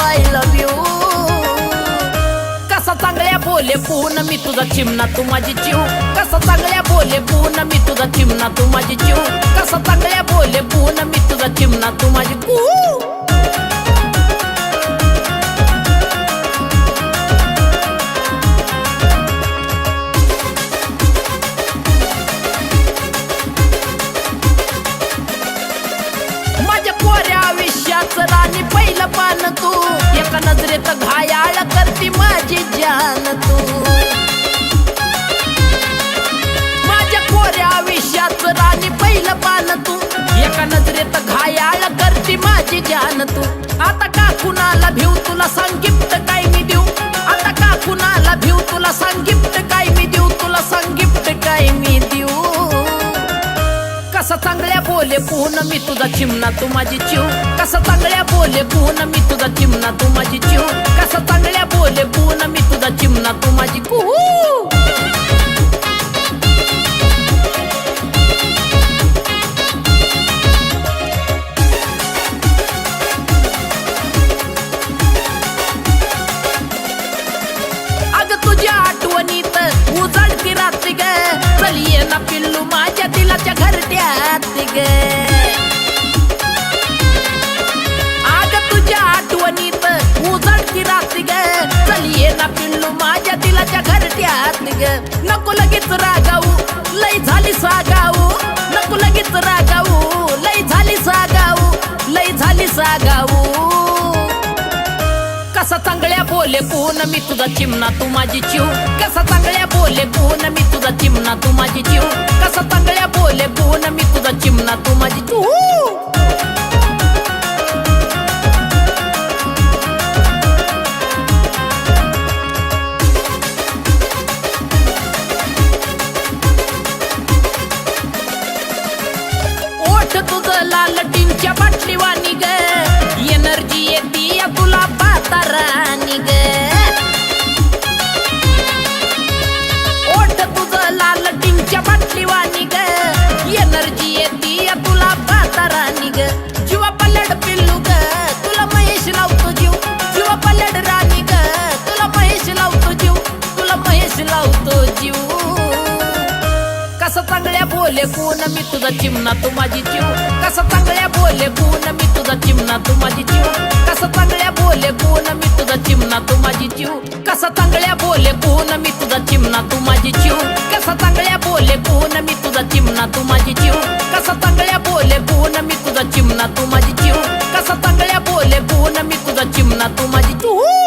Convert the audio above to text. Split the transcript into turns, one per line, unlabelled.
I love you. कसा चांगल्या बोले पून मी तुझा चिमणा तू माझी जीव, कसा चांगल्या बोले पून मी तुझा चिमणा तू माझी जीव, कसा चांगल्या बोले पून मी तुझा चिमणा तू माझी माझ्या कोऱ्या आयुष्याचं राणी पहिलं पान तू, एका नजरेत घायाळ करती माझी जान तू। माझ्या कोऱ्या आयुष्याचं राणी पहिलं पान तू, एका नजरेत घायाळ करती माझी जान तू। आता का कुणाला भिऊ तुला सांग गिफ्ट काय मी देऊ, आता का कुणाला भिऊ तुला सांग गिफ्ट काय मी देऊ, तुला सांग गिफ्ट काय मी देऊ। कसा चांगल्या बोले पून मी तुझा चिमणा तू माझी जीव, कसा चांगल्या बोले पून मी तुझा चिमणा तू माझी जीव, कसा चांगल्या बोले पून मी तुझा चिमणा तू माझी अग तुझ्या आठवणीत उजाडती रात्री ग, चल ये ना पिल्लू माझ्या दिलाच्या घरट्यात ग। अग तुझ्या आठवणीत उजाडती रात्री ग, चल ये ना पिल्लू माझ्या दिलाच्या घरट्यात ग। नको लगेच रागावू लय झाली सागावू, नको लगेच रागावू लय झाली सागावू, लय झाली सागावू। कसा चांगल्या बोले पून मी तुझा चिमणा तू माझी जीव, कसा चांगल्या बोले पून मी तुझा चिमणा तू माझी जीव, कसा चांगल्या बोले पून मी तुझा चिमणा तू माझी जीव। ओठ तुझं लाल टीनच्या बाटली वाणी ग, एनर्जी येती तुला पातारानी ग। ओठ तुझं लाल टीनच्या बाटली वाणी ग, एनर्जी येती तुला पातारानी ग। जीवा पलड पिल्लू ग तुला महेश लावतो जीव, जीवा पलड राणी ग तुला महेश लावतो जीव, तुला महेश लावतो जीव। कसा चांगल्या बोले पून मी तुझा चिमणा तू माझी जीव, कसा चांगल्या बोले पून मी तुझा चिमणा तू माझी जीव, कसा चांगल्या बोले पून मी तुझा चिमणा तू माझी जीव, कसा चांगल्या बोले पून मी तुझा चिमणा तू माझी जीव, कसा चांगल्या बोले पून मी तुझा चिमणा तू माझी जीव, कसा चांगल्या बोले पून मी तुझा चिमणा तू माझी जीव, कसा चांगल्या बोले पून मी तुझा चिमणा तू माझी जीव।